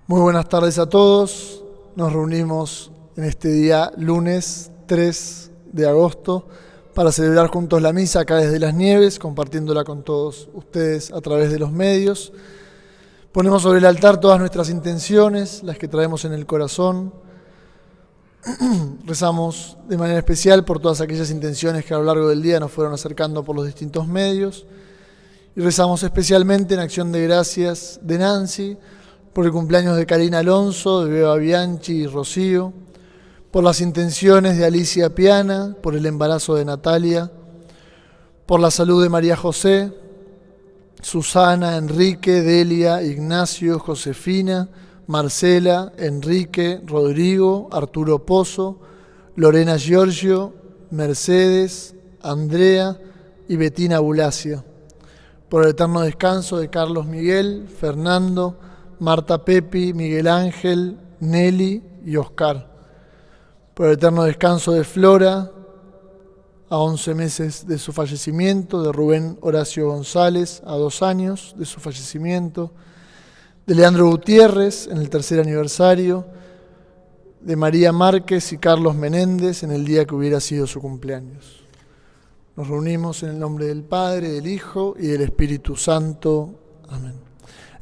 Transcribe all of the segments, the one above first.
Muy buenas tardes a todos. Nos reunimos en este día lunes 3 de agosto para celebrar juntos la misa acá desde Las Nieves, compartiéndola con todos ustedes a través de los medios. Ponemos sobre el altar todas nuestras intenciones, las que traemos en el corazón. Rezamos de manera especial por todas aquellas intenciones que a lo largo del día nos fueron acercando por los distintos medios. Y rezamos especialmente en acción de gracias de Nancy, por el cumpleaños de Karina Alonso, de Beba Bianchi y Rocío, por las intenciones de Alicia Piana, por el embarazo de Natalia, por la salud de María José, Susana, Enrique, Delia, Ignacio, Josefina, Marcela, Enrique, Rodrigo, Arturo Pozo, Lorena Giorgio, Mercedes, Andrea y Betina Bulacia, por el eterno descanso de Carlos Miguel, Fernando, Marta Pepi, Miguel Ángel, Nelly y Oscar, por el eterno descanso de Flora, a 11 meses de su fallecimiento, de Rubén Horacio González, a 2 años de su fallecimiento, de Leandro Gutiérrez, en el 3er aniversario, de María Márquez y Carlos Menéndez, en el día que hubiera sido su cumpleaños. Nos reunimos en el nombre del Padre, del Hijo y del Espíritu Santo. Amén.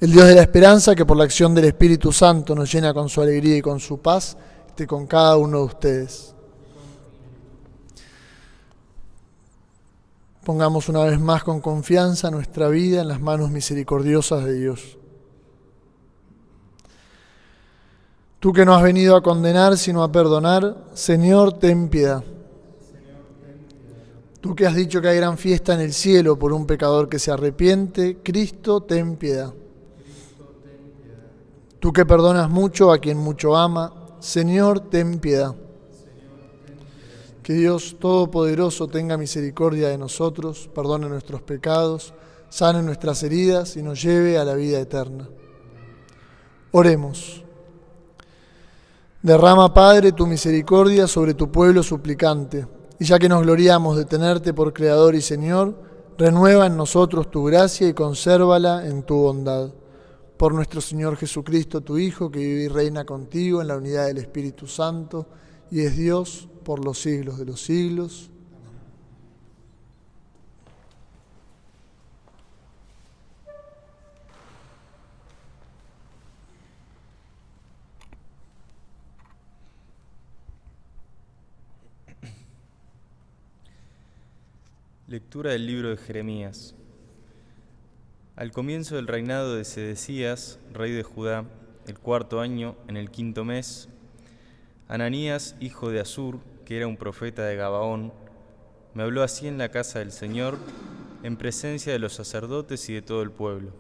El Dios de la esperanza, que por la acción del Espíritu Santo nos llena con su alegría y con su paz, esté con cada uno de ustedes. Pongamos una vez más con confianza nuestra vida en las manos misericordiosas de Dios. Tú que no has venido a condenar, sino a perdonar, Señor, ten piedad. Tú que has dicho que hay gran fiesta en el cielo por un pecador que se arrepiente, Cristo, ten piedad. Tú que perdonas mucho a quien mucho ama, Señor, ten piedad. Que Dios Todopoderoso tenga misericordia de nosotros, perdone nuestros pecados, sane nuestras heridas y nos lleve a la vida eterna. Oremos. Derrama, Padre, tu misericordia sobre tu pueblo suplicante, y ya que nos gloriamos de tenerte por Creador y Señor, renueva en nosotros tu gracia y consérvala en tu bondad. Por nuestro Señor Jesucristo, tu Hijo, que vive y reina contigo en la unidad del Espíritu Santo, y es Dios por los siglos de los siglos. Lectura del libro de Jeremías. Al comienzo del reinado de Sedecías, rey de Judá, el 4º año, en el 5º mes, Ananías, hijo de Azur, que era un profeta de Gabaón, me habló así en la casa del Señor, en presencia de los sacerdotes y de todo el pueblo.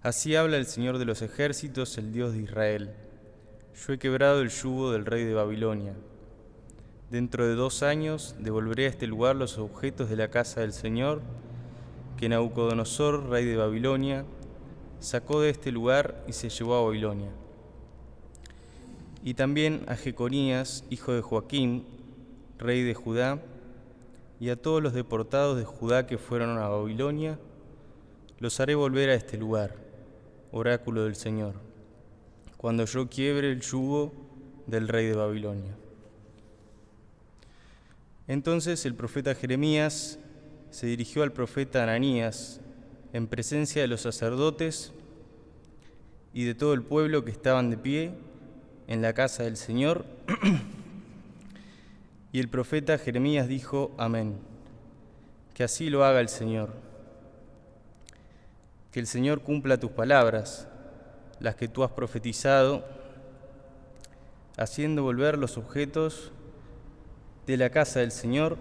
Así habla el Señor de los ejércitos, el Dios de Israel. Yo he quebrado el yugo del rey de Babilonia. Dentro de 2 años devolveré a este lugar los objetos de la casa del Señor, que Nabucodonosor, rey de Babilonia, sacó de este lugar y se llevó a Babilonia. Y también a Jeconías, hijo de Joaquín, rey de Judá, y a todos los deportados de Judá que fueron a Babilonia, los haré volver a este lugar, oráculo del Señor, cuando yo quiebre el yugo del rey de Babilonia. Entonces el profeta Jeremías se dirigió al profeta Ananías en presencia de los sacerdotes y de todo el pueblo que estaban de pie en la casa del Señor. Y el profeta Jeremías dijo: Amén. Que así lo haga el Señor. Que el Señor cumpla tus palabras, las que tú has profetizado, haciendo volver los objetos de la casa del Señor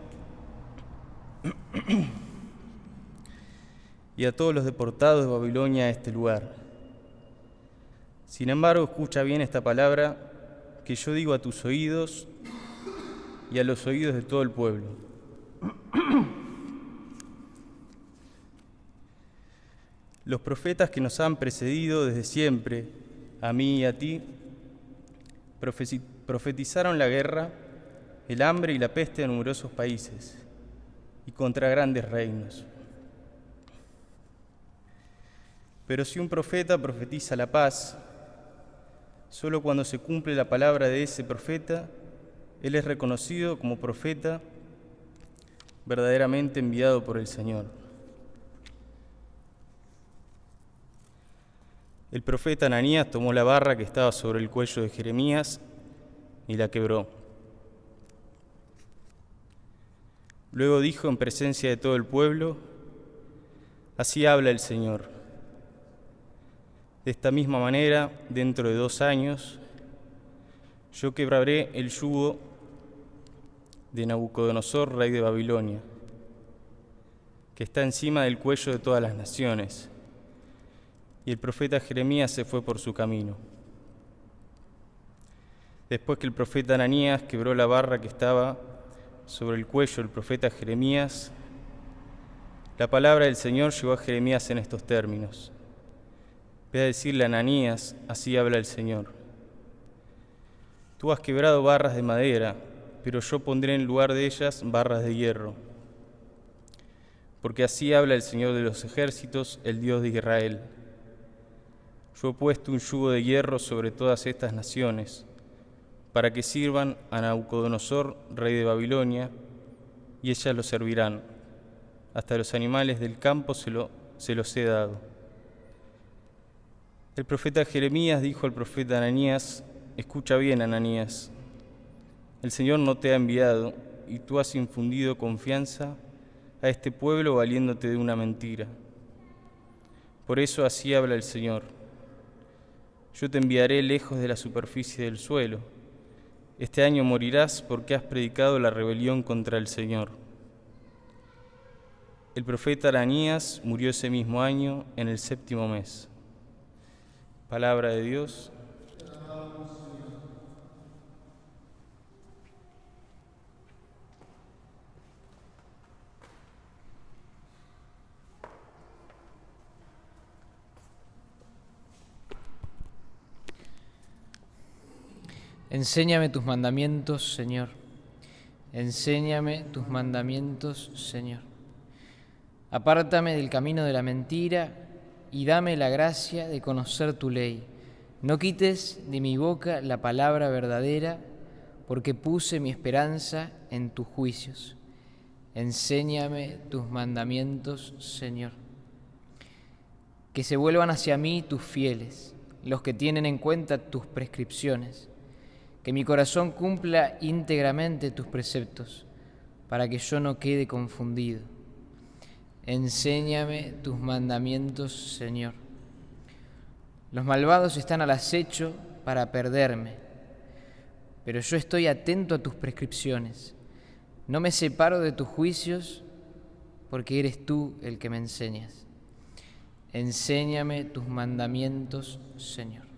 y a todos los deportados de Babilonia a este lugar. Sin embargo, escucha bien esta palabra que yo digo a tus oídos y a los oídos de todo el pueblo. Los profetas que nos han precedido desde siempre, a mí y a ti, profetizaron la guerra, el hambre y la peste a numerosos países y contra grandes reinos. Pero si un profeta profetiza la paz, solo cuando se cumple la palabra de ese profeta, él es reconocido como profeta verdaderamente enviado por el Señor. El profeta Ananías tomó la barra que estaba sobre el cuello de Jeremías y la quebró. Luego dijo en presencia de todo el pueblo: así habla el Señor. De esta misma manera, dentro de 2 años, yo quebraré el yugo de Nabucodonosor, rey de Babilonia, que está encima del cuello de todas las naciones. Y el profeta Jeremías se fue por su camino. Después que el profeta Ananías quebró la barra que estaba sobre el cuello del profeta Jeremías, la palabra del Señor llegó a Jeremías en estos términos: ve a decirle a Ananías, así habla el Señor. Tú has quebrado barras de madera, pero yo pondré en lugar de ellas barras de hierro. Porque así habla el Señor de los ejércitos, el Dios de Israel. Yo he puesto un yugo de hierro sobre todas estas naciones, para que sirvan a Nabucodonosor, rey de Babilonia, y ellas lo servirán. Hasta los animales del campo se los he dado. El profeta Jeremías dijo al profeta Ananías: escucha bien, Ananías, el Señor no te ha enviado, y tú has infundido confianza a este pueblo valiéndote de una mentira. Por eso así habla el Señor: yo te enviaré lejos de la superficie del suelo. Este año morirás porque has predicado la rebelión contra el Señor. El profeta Ananías murió ese mismo año, en el 7º mes. Palabra de Dios. Enséñame tus mandamientos, Señor. Enséñame tus mandamientos, Señor. Apártame del camino de la mentira y dame la gracia de conocer tu ley. No quites de mi boca la palabra verdadera, porque puse mi esperanza en tus juicios. Enséñame tus mandamientos, Señor. Que se vuelvan hacia mí tus fieles, los que tienen en cuenta tus prescripciones. Que mi corazón cumpla íntegramente tus preceptos, para que yo no quede confundido. Enséñame tus mandamientos, Señor. Los malvados están al acecho para perderme, pero yo estoy atento a tus prescripciones. No me separo de tus juicios, porque eres tú el que me enseñas. Enséñame tus mandamientos, Señor.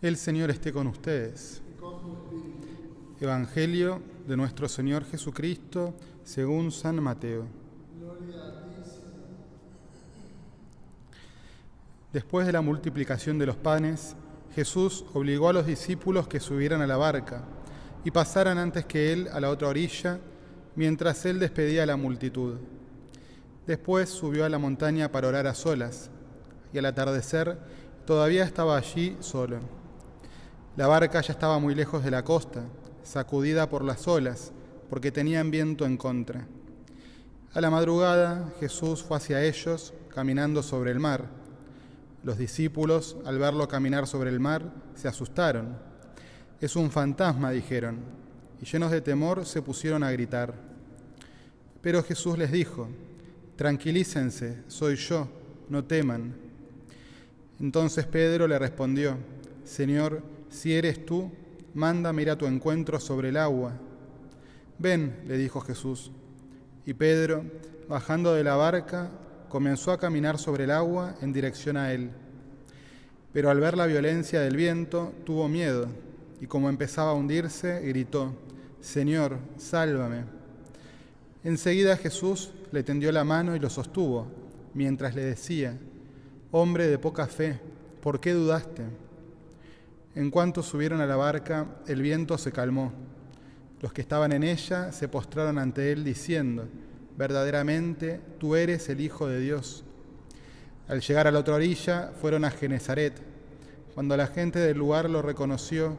El Señor esté con ustedes. Evangelio de nuestro Señor Jesucristo según San Mateo. Después de la multiplicación de los panes, Jesús obligó a los discípulos que subieran a la barca y pasaran antes que él a la otra orilla, mientras él despedía a la multitud. Después subió a la montaña para orar a solas, y al atardecer todavía estaba allí solo. La barca ya estaba muy lejos de la costa, sacudida por las olas, porque tenían viento en contra. A la madrugada, Jesús fue hacia ellos, caminando sobre el mar. Los discípulos, al verlo caminar sobre el mar, se asustaron. «Es un fantasma», dijeron, y llenos de temor se pusieron a gritar. Pero Jesús les dijo: «Tranquilícense, soy yo, no teman». Entonces Pedro le respondió: «Señor, si eres tú, mándame ir a tu encuentro sobre el agua». «Ven», le dijo Jesús. Y Pedro, bajando de la barca, comenzó a caminar sobre el agua en dirección a él. pero al ver la violencia del viento tuvo miedo, y como empezaba a hundirse, gritó: «Señor, sálvame». Enseguida Jesús le tendió la mano y lo sostuvo, mientras le decía: «Hombre de poca fe, ¿por qué dudaste?». En cuanto subieron a la barca, el viento se calmó. Los que estaban en ella se postraron ante él diciendo: «Verdaderamente, tú eres el Hijo de Dios». Al llegar a la otra orilla, fueron a Genezaret. Cuando la gente del lugar lo reconoció,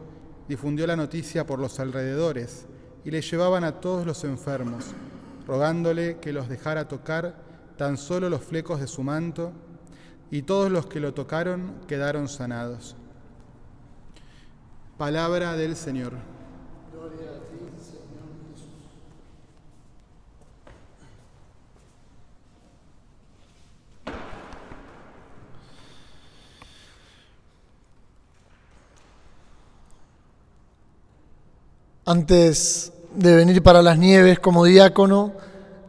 difundió la noticia por los alrededores y le llevaban a todos los enfermos, rogándole que los dejara tocar tan solo los flecos de su manto, y todos los que lo tocaron quedaron sanados. Palabra del Señor. Gloria a ti, Señor Jesús. Antes de venir para las Nieves como diácono,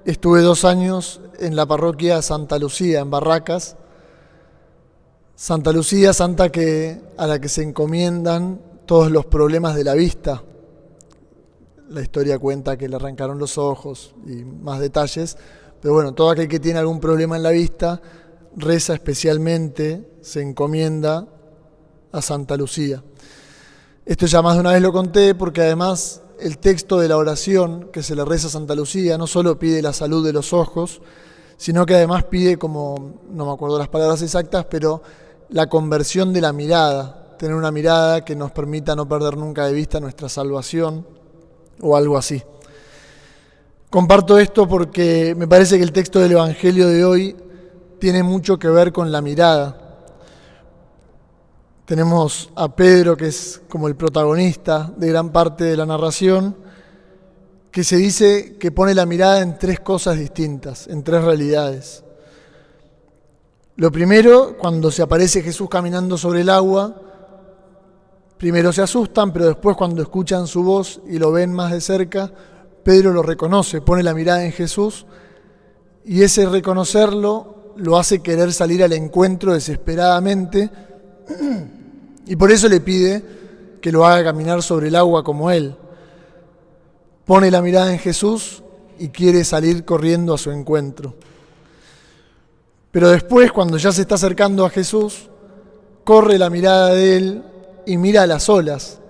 estuve 2 años en la parroquia Santa Lucía, en Barracas. Santa Lucía, santa a la que se encomiendan todos los problemas de la vista. La historia cuenta que le arrancaron los ojos y más detalles, pero bueno, todo aquel que tiene algún problema en la vista reza especialmente, se encomienda a Santa Lucía. Esto ya más de una vez lo conté porque además el texto de la oración que se le reza a Santa Lucía no solo pide la salud de los ojos, sino que además pide, como no me acuerdo las palabras exactas, pero la conversión de la mirada, tener una mirada que nos permita no perder nunca de vista nuestra salvación o algo así. Comparto esto porque me parece que el texto del Evangelio de hoy tiene mucho que ver con la mirada. Tenemos a Pedro, que es como el protagonista de gran parte de la narración, que se dice que pone la mirada en 3 cosas distintas, en 3 realidades. Lo primero, cuando se aparece Jesús caminando sobre el agua, primero se asustan, pero después cuando escuchan su voz y lo ven más de cerca, Pedro lo reconoce, pone la mirada en Jesús, y ese reconocerlo lo hace querer salir al encuentro desesperadamente, y por eso le pide que lo haga caminar sobre el agua como él. Pone la mirada en Jesús y quiere salir corriendo a su encuentro. Pero después, cuando ya se está acercando a Jesús, corre la mirada de él y mira a las olas.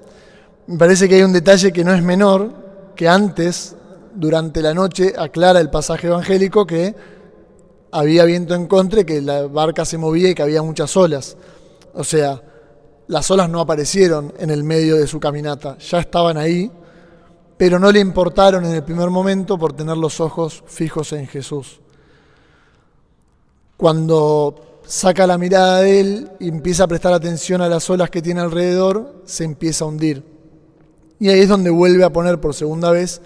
Me parece que hay un detalle que no es menor, que antes, durante la noche, aclara el pasaje evangélico que había viento en contra, que la barca se movía y que había muchas olas. O sea, las olas no aparecieron en el medio de su caminata, ya estaban ahí, pero no le importaron en el primer momento por tener los ojos fijos en Jesús. Cuando saca la mirada de él y empieza a prestar atención a las olas que tiene alrededor, se empieza a hundir. Y ahí es donde vuelve a poner por segunda vez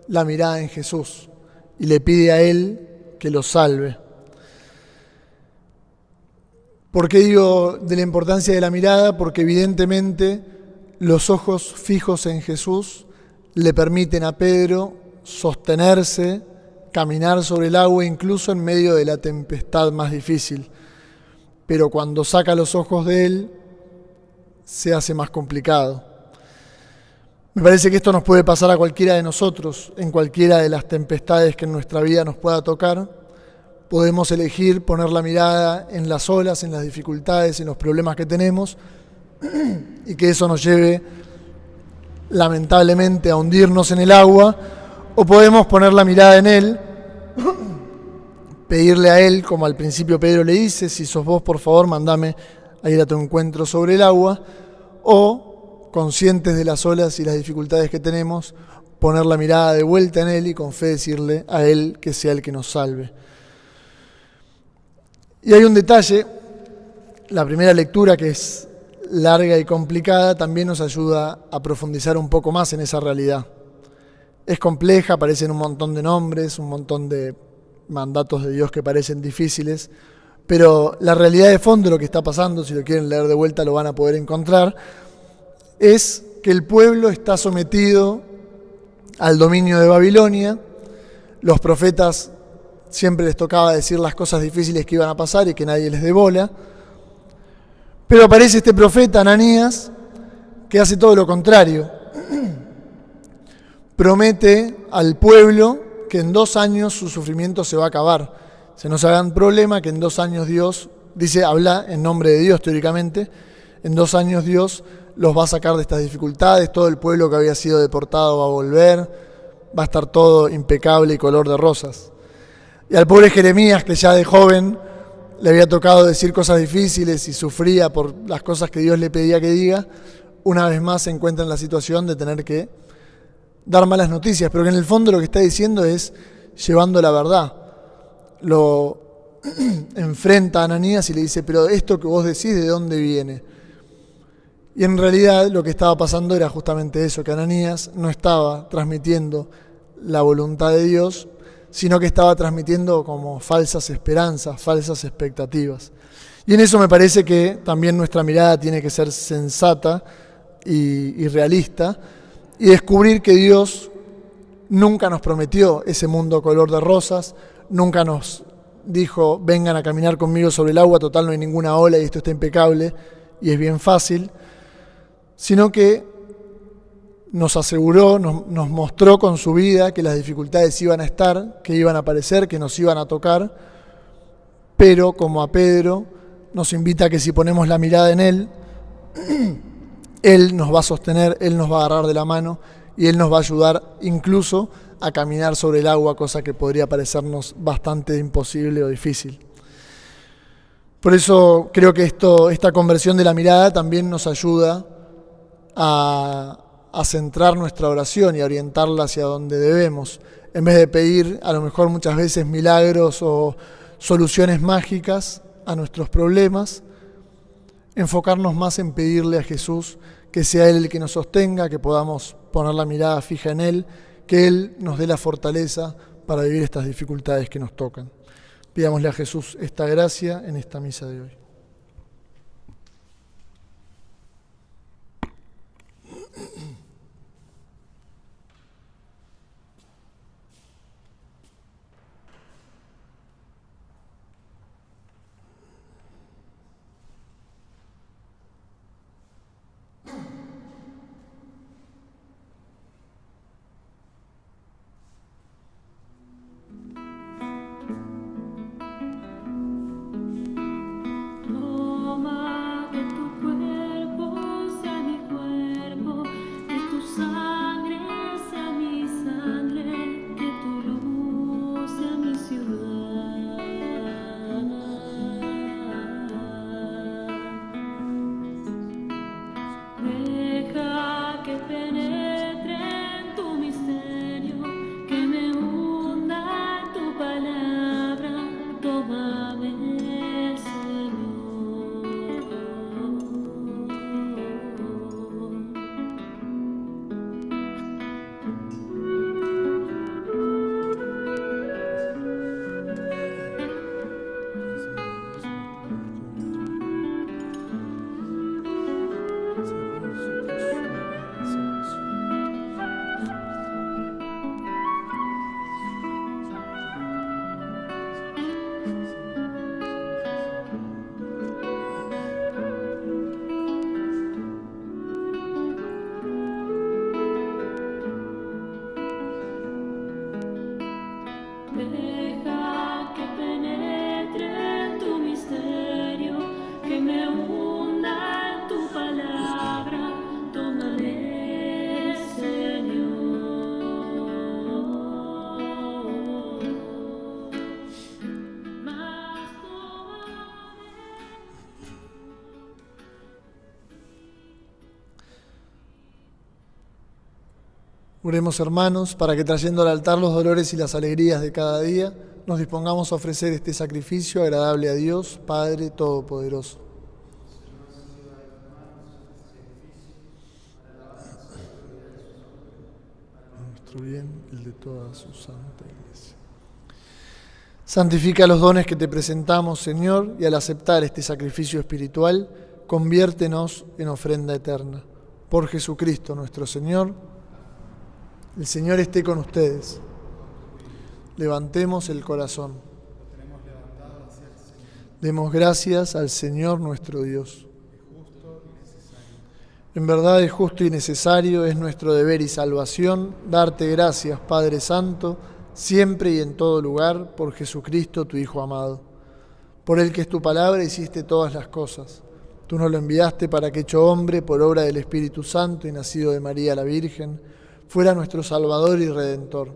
la mirada en Jesús y le pide a él que lo salve. ¿Por qué digo de la importancia de la mirada? Porque evidentemente los ojos fijos en Jesús le permiten a Pedro sostenerse, caminar sobre el agua incluso en medio de la tempestad más difícil. Pero cuando saca los ojos de él, se hace más complicado. Me parece que esto nos puede pasar a cualquiera de nosotros, en cualquiera de las tempestades que en nuestra vida nos pueda tocar. Podemos elegir poner la mirada en las olas, en las dificultades, en los problemas que tenemos, y que eso nos lleve lamentablemente a hundirnos en el agua, o podemos poner la mirada en él, pedirle a él, como al principio Pedro le dice: si sos vos, por favor, mandame a ir a tu encuentro sobre el agua, o, conscientes de las olas y las dificultades que tenemos, poner la mirada de vuelta en él y con fe decirle a él que sea el que nos salve. Y hay un detalle, la primera lectura, que es larga y complicada, también nos ayuda a profundizar un poco más en esa realidad. Es compleja, aparecen un montón de nombres, un montón de mandatos de Dios que parecen difíciles, pero la realidad de fondo, lo que está pasando, si lo quieren leer de vuelta lo van a poder encontrar, es que el pueblo está sometido al dominio de Babilonia. Los profetas siempre les tocaba decir las cosas difíciles que iban a pasar y que nadie les dé bola. Pero aparece este profeta Ananías que hace todo lo contrario. Promete al pueblo que en 2 años su sufrimiento se va a acabar. Se nos hagan problema que en 2 años Dios, dice, habla en nombre de Dios teóricamente, en 2 años Dios los va a sacar de estas dificultades, todo el pueblo que había sido deportado va a volver, va a estar todo impecable y color de rosas. Y al pobre Jeremías, que ya de joven le había tocado decir cosas difíciles y sufría por las cosas que Dios le pedía que diga, una vez más se encuentra en la situación de tener que dar malas noticias, pero que en el fondo lo que está diciendo es llevando la verdad. Lo enfrenta a Ananías y le dice, pero esto que vos decís, ¿de dónde viene? Y en realidad lo que estaba pasando era justamente eso, que Ananías no estaba transmitiendo la voluntad de Dios, sino que estaba transmitiendo como falsas esperanzas, falsas expectativas. Y en eso me parece que también nuestra mirada tiene que ser sensata y realista, y descubrir que Dios nunca nos prometió ese mundo color de rosas, nunca nos dijo, vengan a caminar conmigo sobre el agua, total no hay ninguna ola y esto está impecable y es bien fácil, sino que nos aseguró, nos mostró con su vida que las dificultades iban a estar, que iban a aparecer, que nos iban a tocar, pero como a Pedro nos invita a que si ponemos la mirada en Él, Él nos va a sostener, Él nos va a agarrar de la mano y Él nos va a ayudar incluso a caminar sobre el agua, cosa que podría parecernos bastante imposible o difícil. Por eso creo que esta conversión de la mirada también nos ayuda a centrar nuestra oración y a orientarla hacia donde debemos, en vez de pedir a lo mejor muchas veces milagros o soluciones mágicas a nuestros problemas, enfocarnos más en pedirle a Jesús que sea Él el que nos sostenga, que podamos poner la mirada fija en Él, que Él nos dé la fortaleza para vivir estas dificultades que nos tocan. Pidámosle a Jesús esta gracia en esta misa de hoy. Oremos, hermanos, para que trayendo al altar los dolores y las alegrías de cada día, nos dispongamos a ofrecer este sacrificio agradable a Dios, Padre Todopoderoso. Nuestro bien, el de toda su santa Iglesia. Santifica los dones que te presentamos, Señor, y al aceptar este sacrificio espiritual, conviértenos en ofrenda eterna. Por Jesucristo nuestro Señor. El Señor esté con ustedes. Levantemos el corazón. Demos gracias al Señor nuestro Dios. En verdad es justo y necesario, es nuestro deber y salvación, darte gracias, Padre Santo, siempre y en todo lugar, por Jesucristo, tu Hijo amado. Por el que es tu palabra hiciste todas las cosas. Tú nos lo enviaste para que, hecho hombre por obra del Espíritu Santo y nacido de María la Virgen, fuera nuestro Salvador y Redentor.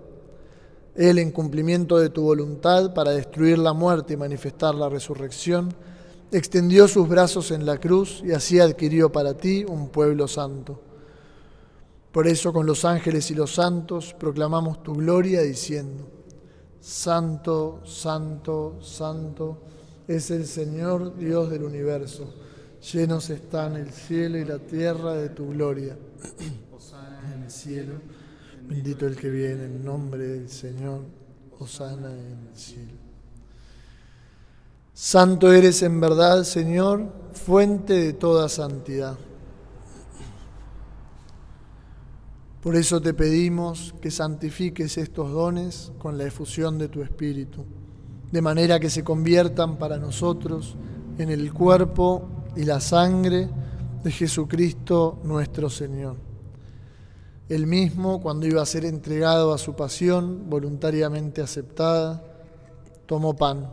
Él, en cumplimiento de tu voluntad, para destruir la muerte y manifestar la resurrección, extendió sus brazos en la cruz y así adquirió para ti un pueblo santo. Por eso con los ángeles y los santos proclamamos tu gloria diciendo: Santo, santo, santo es el Señor Dios del universo. Llenos están el cielo y la tierra de tu gloria. Hosana en el cielo, bendito el que viene en nombre del Señor. Hosana en el cielo. Santo eres en verdad, Señor, fuente de toda santidad. Por eso te pedimos que santifiques estos dones con la efusión de tu Espíritu, de manera que se conviertan para nosotros en el cuerpo y la sangre de Jesucristo nuestro Señor. Él mismo, cuando iba a ser entregado a su pasión voluntariamente aceptada, tomó pan.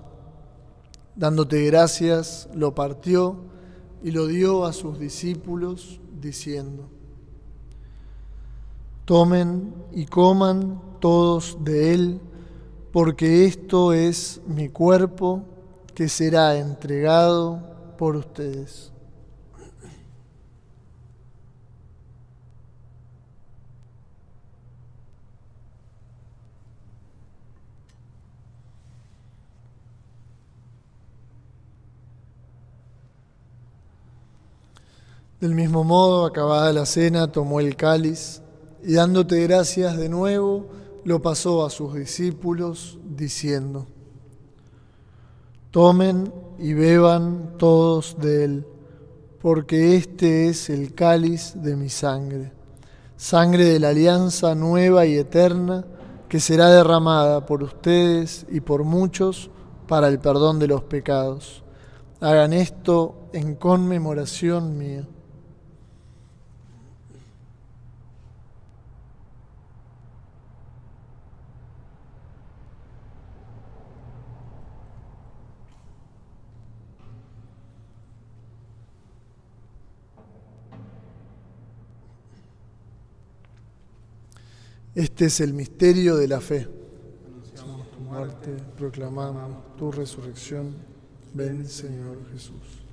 Dándote gracias, lo partió y lo dio a sus discípulos, diciendo: Tomen y coman todos de él, porque esto es mi cuerpo que será entregado por ustedes. Del mismo modo, acabada la cena, tomó el cáliz y dándote gracias de nuevo, lo pasó a sus discípulos, diciendo: Tomen y beban todos de él, porque este es el cáliz de mi sangre, sangre de la alianza nueva y eterna, que será derramada por ustedes y por muchos para el perdón de los pecados. Hagan esto en conmemoración mía. Este es el misterio de la fe. Anunciamos tu muerte, proclamamos tu resurrección. Ven, Señor Jesús.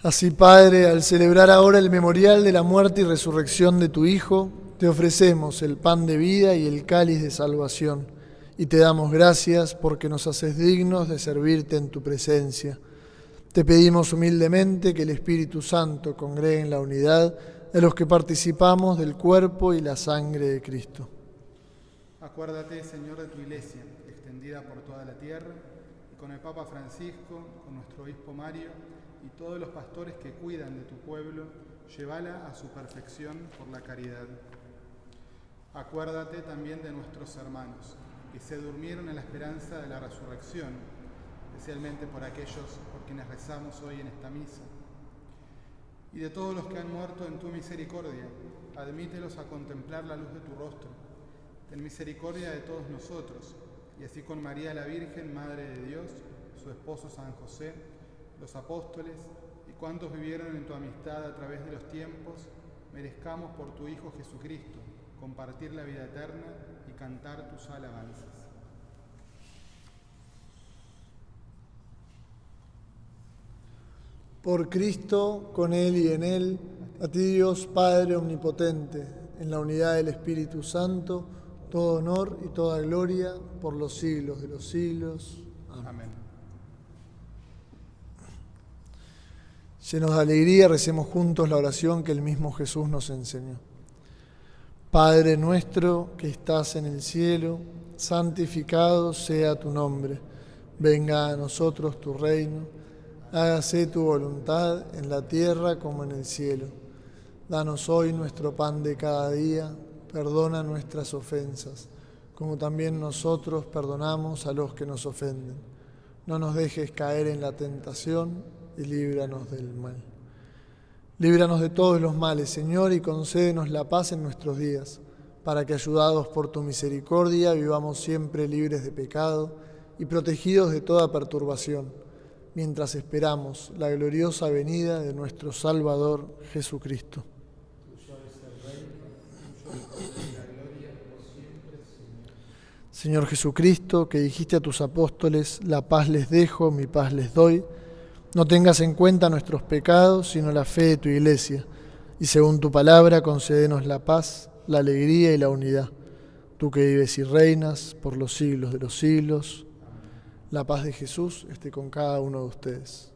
Así, Padre, al celebrar ahora el memorial de la muerte y resurrección de tu Hijo, te ofrecemos el pan de vida y el cáliz de salvación, y te damos gracias porque nos haces dignos de servirte en tu presencia. Te pedimos humildemente que el Espíritu Santo congregue en la unidad de los que participamos del cuerpo y la sangre de Cristo. Acuérdate, Señor, de tu Iglesia, extendida por toda la tierra, y con el Papa Francisco, con nuestro Obispo Mario, y todos los pastores que cuidan de tu pueblo, llévala a su perfección por la caridad. Acuérdate también de nuestros hermanos, que se durmieron en la esperanza de la resurrección, especialmente por aquellos por quienes rezamos hoy en esta misa. Y de todos los que han muerto en tu misericordia, admítelos a contemplar la luz de tu rostro. Ten misericordia de todos nosotros, y así con María la Virgen, Madre de Dios, su esposo San José, los apóstoles y cuantos vivieron en tu amistad a través de los tiempos, merezcamos por tu Hijo Jesucristo compartir la vida eterna y cantar tus alabanzas. Por Cristo, con Él y en Él, a ti Dios Padre Omnipotente, en la unidad del Espíritu Santo, todo honor y toda gloria por los siglos de los siglos. Amén. Amén. Llenos de alegría, recemos juntos la oración que el mismo Jesús nos enseñó. Padre nuestro que estás en el cielo, santificado sea tu nombre. Venga a nosotros tu reino. Hágase tu voluntad en la tierra como en el cielo. Danos hoy nuestro pan de cada día. Perdona nuestras ofensas, como también nosotros perdonamos a los que nos ofenden. No nos dejes caer en la tentación y líbranos del mal. Líbranos de todos los males, Señor, y concédenos la paz en nuestros días, para que, ayudados por tu misericordia, vivamos siempre libres de pecado y protegidos de toda perturbación, mientras esperamos la gloriosa venida de nuestro Salvador Jesucristo. Señor Jesucristo, que dijiste a tus apóstoles, la paz les dejo, mi paz les doy, no tengas en cuenta nuestros pecados, sino la fe de tu Iglesia, y según tu palabra concédenos la paz, la alegría y la unidad. Tú que vives y reinas por los siglos de los siglos, la paz de Jesús esté con cada uno de ustedes.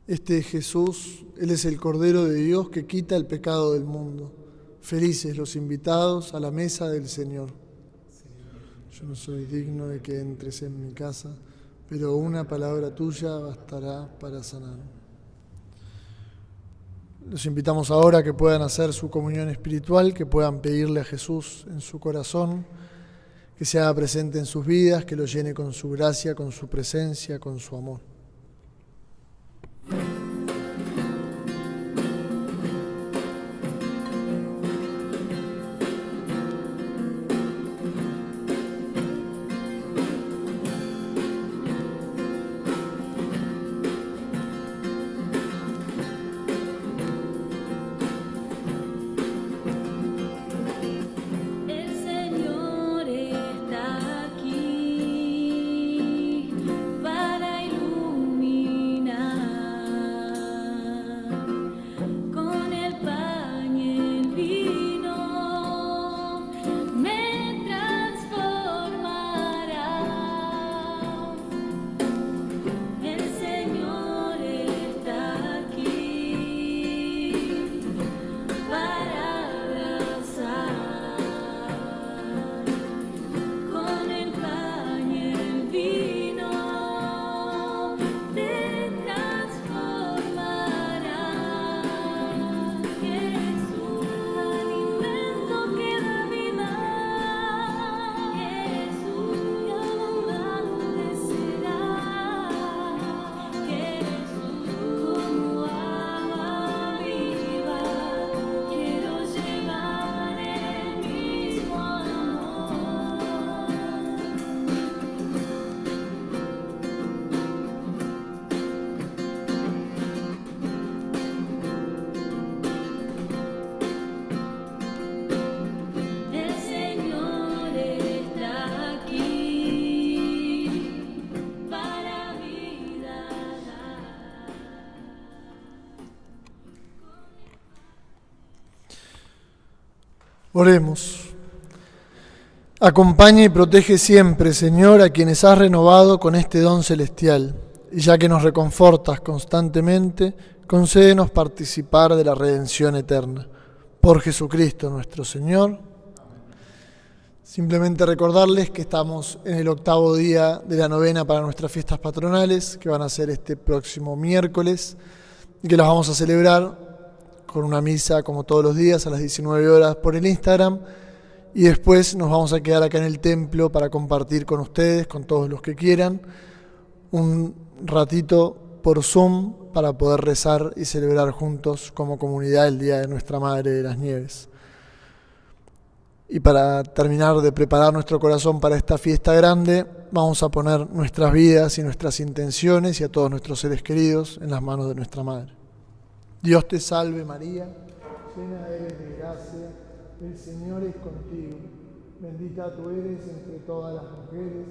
Este es Jesús, Él es el Cordero de Dios que quita el pecado del mundo. Felices los invitados a la mesa del Señor. Yo no soy digno de que entres en mi casa, pero una palabra tuya bastará para sanarme. Los invitamos ahora a que puedan hacer su comunión espiritual, que puedan pedirle a Jesús en su corazón, que se haga presente en sus vidas, que lo llene con su gracia, con su presencia, con su amor. Oremos. Acompaña y protege siempre, Señor, a quienes has renovado con este don celestial, y ya que nos reconfortas constantemente, concédenos participar de la redención eterna. Por Jesucristo nuestro Señor. Simplemente recordarles que estamos en el 8º día de la novena para nuestras fiestas patronales, que van a ser este próximo miércoles, y que las vamos a celebrar con una misa como todos los días a las 19 horas por el Instagram. Y después nos vamos a quedar acá en el templo para compartir con ustedes, con todos los que quieran, un ratito por Zoom para poder rezar y celebrar juntos como comunidad el Día de Nuestra Madre de las Nieves. Y para terminar de preparar nuestro corazón para esta fiesta grande, vamos a poner nuestras vidas y nuestras intenciones y a todos nuestros seres queridos en las manos de nuestra Madre. Dios te salve María, llena eres de gracia, el Señor es contigo. Bendita tú eres entre todas las mujeres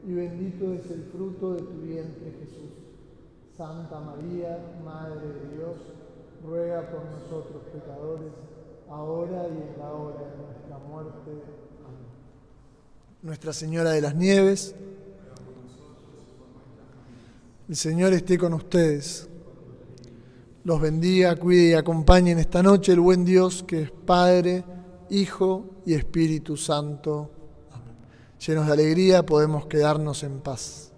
y bendito es el fruto de tu vientre Jesús. Santa María, Madre de Dios, ruega por nosotros pecadores, ahora y en la hora de nuestra muerte. Amén. Nuestra Señora de las Nieves, el Señor esté con ustedes. Los bendiga, cuide y acompañe en esta noche el buen Dios que es Padre, Hijo y Espíritu Santo. Amén. Llenos de alegría podemos quedarnos en paz.